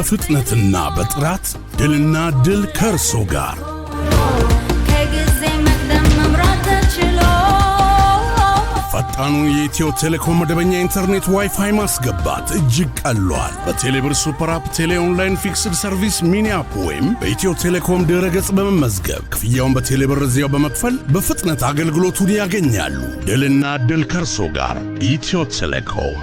በፍጥነትና በጥራት ድልና ድል ከርሶ ጋር ፈጣኑ የኢትዮ ቴሌኮም መደበኛ ኢንተርኔት ዋይፋይ ማስገባት እጅግ ቀሏል። በቴሌብር ሱፐር አፕ ቴሌ ኦንላይን ፊክስድ ሰርቪስ ሚኒ አፕ ወይም በኢትዮ ቴሌኮም ድረገጽ በመመዝገብ ክፍያውን በቴሌብር እዚያው በመክፈል በፍጥነት አገልግሎቱን ያገኛሉ። ድልና ድል ከርሶ ጋር ኢትዮ ቴሌኮም።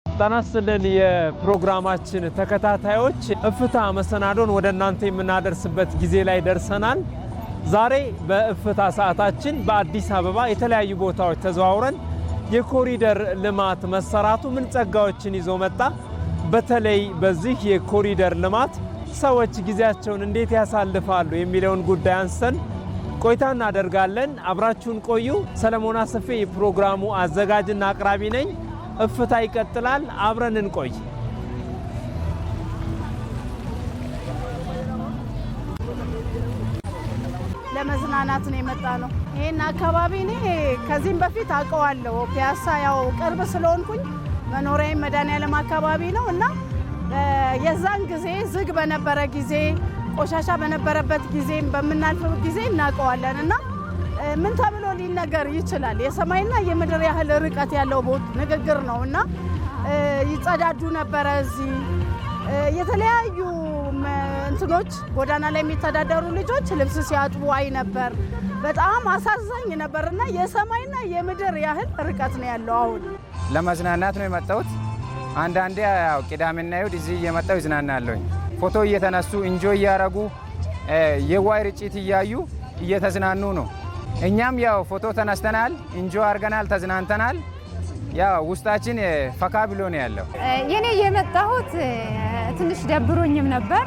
ጣናስለን የፕሮግራማችን ተከታታዮች እፍታ መሰናዶን ወደ እናንተ የምናደርስበት ጊዜ ላይ ደርሰናል። ዛሬ በእፍታ ሰዓታችን በአዲስ አበባ የተለያዩ ቦታዎች ተዘዋውረን የኮሪደር ልማት መሰራቱ ምን ጸጋዎችን ይዞ መጣ፣ በተለይ በዚህ የኮሪደር ልማት ሰዎች ጊዜያቸውን እንዴት ያሳልፋሉ የሚለውን ጉዳይ አንስተን ቆይታ እናደርጋለን። አብራችሁን ቆዩ። ሰለሞን አሰፌ የፕሮግራሙ አዘጋጅና አቅራቢ ነኝ። እፍታ ይቀጥላል። አብረን እንቆይ። ለመዝናናት ነው የመጣ ነው። ይሄን አካባቢ እኔ ከዚህም በፊት አውቀዋለሁ። ፒያሳ ያው ቅርብ ስለሆንኩኝ መኖሪያዬ መድኃኔዓለም አካባቢ ነው እና የዛን ጊዜ ዝግ በነበረ ጊዜ ቆሻሻ በነበረበት ጊዜ በምናልፈው ጊዜ እናውቀዋለን እና ምን ተብሎ ሊነገር ይችላል? የሰማይና የምድር ያህል ርቀት ያለው ንግግር ነው እና ይጸዳዱ ነበረ። እዚህ የተለያዩ እንትኖች ጎዳና ላይ የሚተዳደሩ ልጆች ልብስ ሲያጥቡ አይ ነበር። በጣም አሳዛኝ ነበርና የሰማይና የምድር ያህል ርቀት ነው ያለው። አሁን ለመዝናናት ነው የመጣሁት። አንዳንዴ ያው ቅዳሜና እሑድ እዚህ እየመጣሁ ይዝናናለሁ። ፎቶ እየተነሱ እንጆይ እያረጉ የዋይ ርጭት እያዩ እየተዝናኑ ነው። እኛም ያው ፎቶ ተነስተናል፣ እንጆ አርገናል፣ ተዝናንተናል። ያው ውስጣችን ፈካ ብሎ ነው ያለው። የኔ የመጣሁት ትንሽ ደብሮኝም ነበር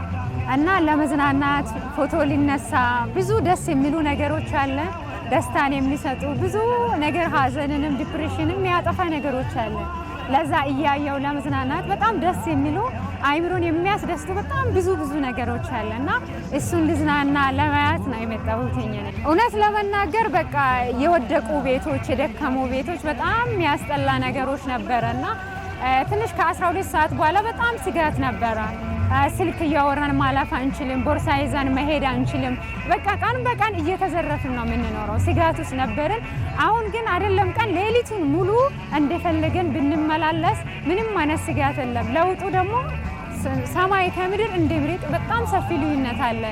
እና ለመዝናናት ፎቶ ሊነሳ ብዙ ደስ የሚሉ ነገሮች አለ፣ ደስታን የሚሰጡ ብዙ ነገር፣ ሀዘንንም ዲፕሬሽንም የሚያጠፋ ነገሮች አለ። ለዛ እያየው ለመዝናናት በጣም ደስ የሚሉ አይምሮን የሚያስደስቱ በጣም ብዙ ነገሮች አለና እሱን ልዝናና ለማየት ነው የመጣሁት። እውነት ለመናገር በቃ የወደቁ ቤቶች፣ የደከሙ ቤቶች፣ በጣም የሚያስጠላ ነገሮች ነበረና ትንሽ ከ12 ሰዓት በኋላ በጣም ስጋት ነበረ። ስልክ እያወራን ማለፍ አንችልም፣ ቦርሳ ይዘን መሄድ አንችልም። በቃ ቀን በቀን እየተዘረፍን ነው የምንኖረው። ስጋት ውስጥ ነበርን። አሁን ግን አይደለም ቀን ሌሊቱን ሙሉ እንደፈለገን ብንመላለስ ምንም አይነት ስጋት የለም። ለውጡ ደግሞ ሰማይ ከምድር እንደምሪጥ በጣም ሰፊ ልዩነት አለ።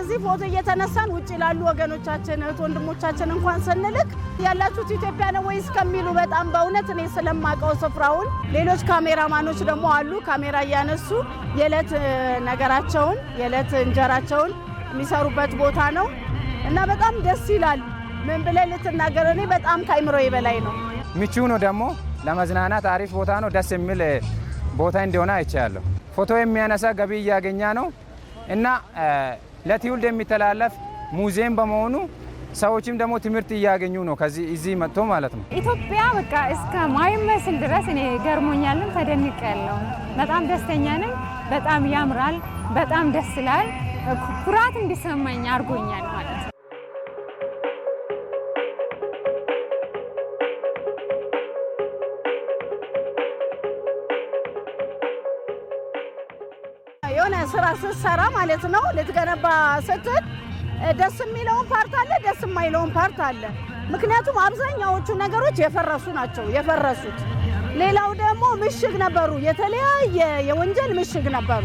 እዚህ ፎቶ እየተነሳን ውጪ ላሉ ወገኖቻችን እህት ወንድሞቻችን እንኳን ስንልክ ያላችሁት ኢትዮጵያ ነው ወይስ ከሚሉ በጣም በእውነት እኔ ስለማውቀው ስፍራውን ሌሎች ካሜራማኖች ደግሞ አሉ ካሜራ እያነሱ የዕለት ነገራቸውን የዕለት እንጀራቸውን የሚሰሩበት ቦታ ነው እና በጣም ደስ ይላል። ምን ብለህ ልትናገር? እኔ በጣም ከአይምሮዬ በላይ ነው። ምቹ ነው ደግሞ ለመዝናናት አሪፍ ቦታ ነው። ደስ የሚል ቦታ እንደሆነ አይቻለሁ። ፎቶ የሚያነሳ ገቢ እያገኛ ነው እና ለትውልድ የሚተላለፍ ሙዚየም በመሆኑ ሰዎችም ደግሞ ትምህርት እያገኙ ነው ከዚህ እዚህ መጥቶ ማለት ነው። ኢትዮጵያ በቃ እስከ ማይመስል ድረስ እኔ ገርሞኛልም ተደንቄያለሁ። በጣም ደስተኛ ነኝ። በጣም ያምራል። በጣም ደስ ይላል። ኩራት እንዲሰማኝ አድርጎኛል ማለት ነው። የሆነ ስራ ስትሰራ ማለት ነው ልትገነባ ስትል ደስ የሚለውን ፓርት አለ፣ ደስ የማይለውን ፓርት አለ። ምክንያቱም አብዛኛዎቹ ነገሮች የፈረሱ ናቸው። የፈረሱት ሌላው ደግሞ ምሽግ ነበሩ፣ የተለያየ የወንጀል ምሽግ ነበሩ።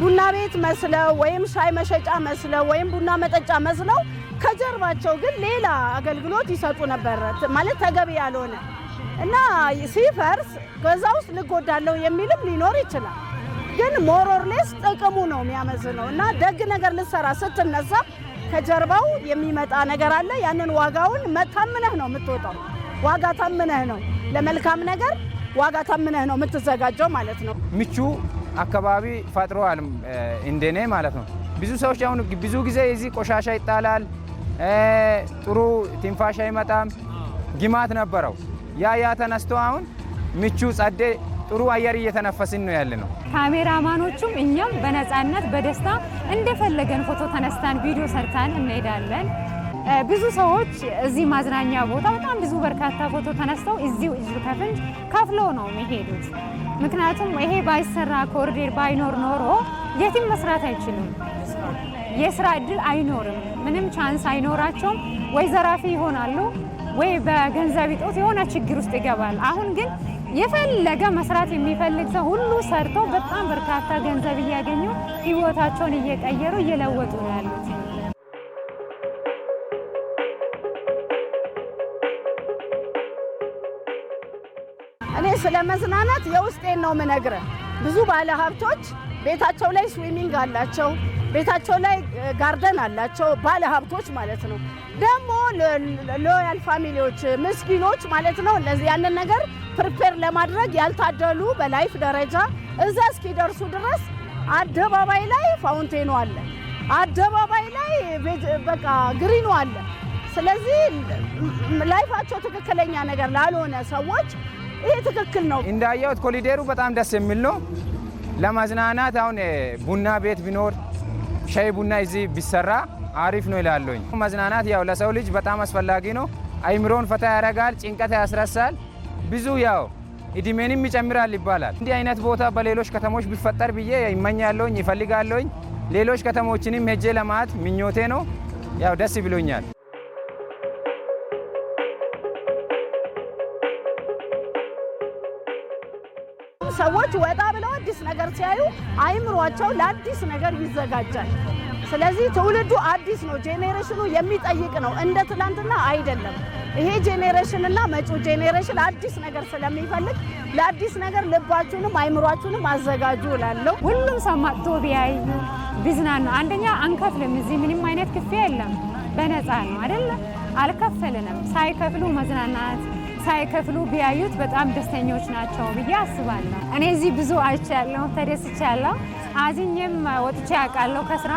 ቡና ቤት መስለው ወይም ሻይ መሸጫ መስለው ወይም ቡና መጠጫ መስለው ከጀርባቸው ግን ሌላ አገልግሎት ይሰጡ ነበር፣ ማለት ተገቢ ያልሆነ እና ሲፈርስ በዛ ውስጥ ልጎዳለው የሚልም ሊኖር ይችላል። ግን ሞሮርሌስ ጥቅሙ ነው የሚያመዝነው እና ደግ ነገር ልሰራ ስትነሳ ከጀርባው የሚመጣ ነገር አለ። ያንን ዋጋውን ታምነህ ነው የምትወጣው። ዋጋ ታምነህ ነው ለመልካም ነገር ዋጋ ታምነህ ነው የምትዘጋጀው ማለት ነው። ምቹ አካባቢ ፈጥሯል እንደኔ ማለት ነው። ብዙ ሰዎች አሁን ብዙ ጊዜ እዚህ ቆሻሻ ይጣላል፣ ጥሩ ትንፋሽ አይመጣም፣ ግማት ነበረው። ያ ተነስቶ አሁን ምቹ ጸዴ ጥሩ አየር እየተነፈስን ነው ያለ ነው። ካሜራማኖቹም እኛም በነፃነት በደስታ እንደፈለገን ፎቶ ተነስተን ቪዲዮ ሰርተን እንሄዳለን። ብዙ ሰዎች እዚህ ማዝናኛ ቦታ በጣም ብዙ በርካታ ፎቶ ተነስተው እዚሁ እጅ ከፍንጅ ከፍለው ነው የሚሄዱት። ምክንያቱም ይሄ ባይሰራ ኮሪደር ባይኖር ኖሮ የትም መስራት አይችሉም። የስራ እድል አይኖርም። ምንም ቻንስ አይኖራቸውም። ወይ ዘራፊ ይሆናሉ ወይ በገንዘብ እጦት የሆነ ችግር ውስጥ ይገባል። አሁን ግን የፈለገ መስራት የሚፈልግ ሰው ሁሉ ሰርቶ በጣም በርካታ ገንዘብ እያገኙ ህይወታቸውን እየቀየሩ እየለወጡ ነው ያሉት። እኔ ስለ መዝናናት የውስጤን ነው የምነግርህ። ብዙ ባለ ሀብቶች ቤታቸው ላይ ስዊሚንግ አላቸው፣ ቤታቸው ላይ ጋርደን አላቸው፣ ባለ ሀብቶች ማለት ነው። ደግሞ ሎያል ፋሚሊዎች ምስኪኖች ማለት ነው እነዚህ ያንን ነገር ፕሪፔር ለማድረግ ያልታደሉ በላይፍ ደረጃ እዛ እስኪደርሱ ድረስ አደባባይ ላይ ፋውንቴኑ አለ፣ አደባባይ ላይ በቃ ግሪኑ አለ። ስለዚህ ላይፋቸው ትክክለኛ ነገር ላልሆነ ሰዎች ይሄ ትክክል ነው። እንዳያዩት ኮሪደሩ በጣም ደስ የሚል ነው ለማዝናናት። አሁን ቡና ቤት ቢኖር ሻይ ቡና እዚህ ቢሰራ አሪፍ ነው ይላለኝ። መዝናናት ያው ለሰው ልጅ በጣም አስፈላጊ ነው። አይምሮን ፈታ ያደርጋል፣ ጭንቀት ያስረሳል፣ ብዙ ያው እድሜንም ይጨምራል ይባላል። እንዲህ አይነት ቦታ በሌሎች ከተሞች ቢፈጠር ብዬ ይመኛለሁኝ፣ ይፈልጋለሁኝ። ሌሎች ከተሞችንም ሄጄ ለማየት ምኞቴ ነው። ያው ደስ ብሎኛል። ሰዎች ወጣ ብለው አዲስ ነገር ሲያዩ አይምሯቸው ለአዲስ ነገር ይዘጋጃል። ስለዚህ ትውልዱ አዲስ ነው፣ ጄኔሬሽኑ የሚጠይቅ ነው፣ እንደ ትላንትና አይደለም። ይሄ ጄኔሬሽን እና መጪው ጄኔሬሽን አዲስ ነገር ስለሚፈልግ ለአዲስ ነገር ልባችሁንም አይምሯችሁንም አዘጋጁ እላለሁ። ሁሉም ሰው መጥቶ ቢያዩ ቢዝናኑ። አንደኛ አንከፍልም፣ እዚህ ምንም አይነት ክፍያ የለም፣ በነፃ ነው አይደለ? አልከፈልንም። ሳይከፍሉ መዝናናት ሳይከፍሉ ቢያዩት በጣም ደስተኞች ናቸው ብዬ አስባለሁ። እኔ እዚህ ብዙ አይቻለሁ፣ ተደስቻለሁ፣ አዝኜም ወጥቼ ያውቃለሁ ከስራ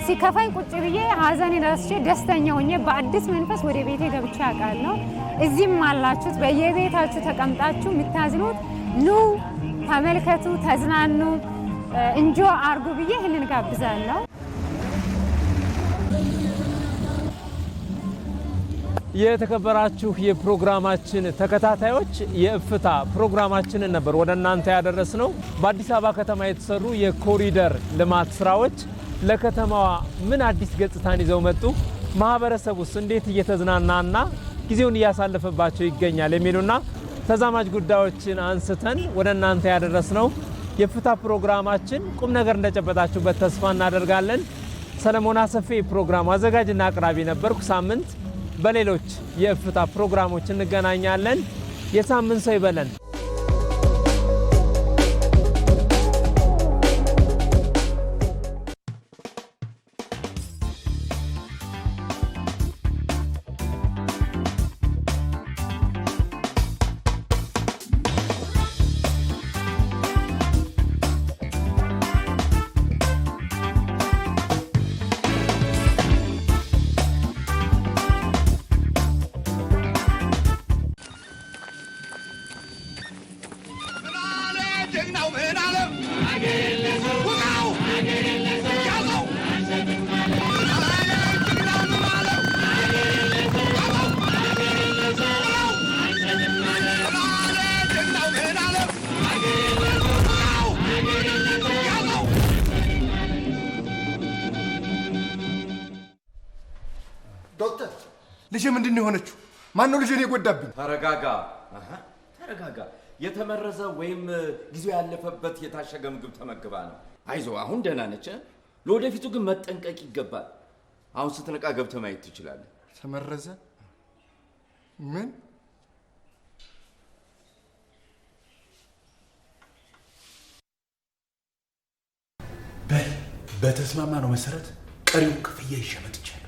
ሲከፋኝ ቁጭ ብዬ ሀዘኔን ረስቼ ደስተኛ ሆኜ በአዲስ መንፈስ ወደ ቤቴ ገብቼ ያውቃለሁ። እዚህም አላችሁት በየቤታችሁ ተቀምጣችሁ የምታዝኑት ኑ ተመልከቱ፣ ተዝናኑ፣ እንጆ አርጉ ብዬ ይህንን ጋብዛለሁ። የተከበራችሁ የፕሮግራማችን ተከታታዮች የእፍታ ፕሮግራማችንን ነበር ወደ እናንተ ያደረስነው። በአዲስ አበባ ከተማ የተሰሩ የኮሪደር ልማት ስራዎች ለከተማዋ ምን አዲስ ገጽታን ይዘው መጡ፣ ማህበረሰቡስ እንዴት እየተዝናናና ጊዜውን እያሳለፈባቸው ይገኛል የሚሉና ተዛማጅ ጉዳዮችን አንስተን ወደ እናንተ ያደረስነው የእፍታ ፕሮግራማችን ቁም ነገር እንደጨበጣችሁበት ተስፋ እናደርጋለን። ሰለሞን አሰፌ ፕሮግራሙ አዘጋጅና አቅራቢ ነበርኩ። ሳምንት በሌሎች የእፍታ ፕሮግራሞች እንገናኛለን። የሳምንት ሰው ይበለን። ልጄ ምንድን ነው የሆነችው? ማን ነው ልጄን የጎዳብኝ? ተረጋጋ፣ ተረጋጋ። የተመረዘ ወይም ጊዜው ያለፈበት የታሸገ ምግብ ተመግባ ነው። አይዞ አሁን ደህና ነች። ለወደፊቱ ግን መጠንቀቅ ይገባል። አሁን ስትነቃ ገብተህ ማየት ትችላለህ። ተመረዘ? ምን? በተስማማ ነው መሰረት ቀሪው ክፍያ ይሸመጥቻለሁ።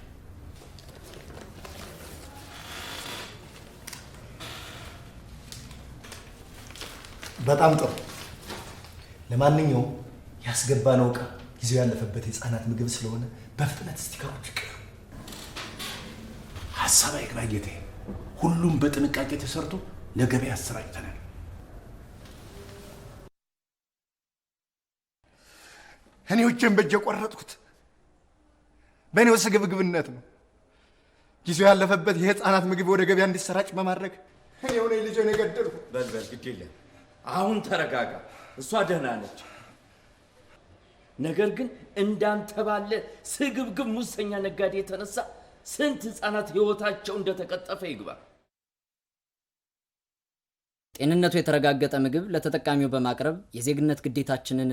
በጣም ጥሩ። ለማንኛውም ያስገባነው ዕቃ ጊዜው ያለፈበት የህፃናት ምግብ ስለሆነ በፍጥነት ስቲከሮች ይቀሩ። ሀሳብ አይግባ ጌታዬ። ሁሉም በጥንቃቄ ተሰርቶ ለገበያ አሰራጭተናል። እኔ ውጭን በእጅ የቆረጥኩት በእኔው ስግብግብነት ነው። ጊዜው ያለፈበት የህፃናት ምግብ ወደ ገበያ እንዲሰራጭ በማድረግ እኔ ሆነ ልጄን የገደልኩ። በልበል ግድ የለም አሁን ተረጋጋ። እሷ ደህና ነች። ነገር ግን እንዳንተ ባለ ስግብግብ ሙሰኛ ነጋዴ የተነሳ ስንት ህፃናት ህይወታቸው እንደተቀጠፈ ይግባ። ጤንነቱ የተረጋገጠ ምግብ ለተጠቃሚው በማቅረብ የዜግነት ግዴታችንን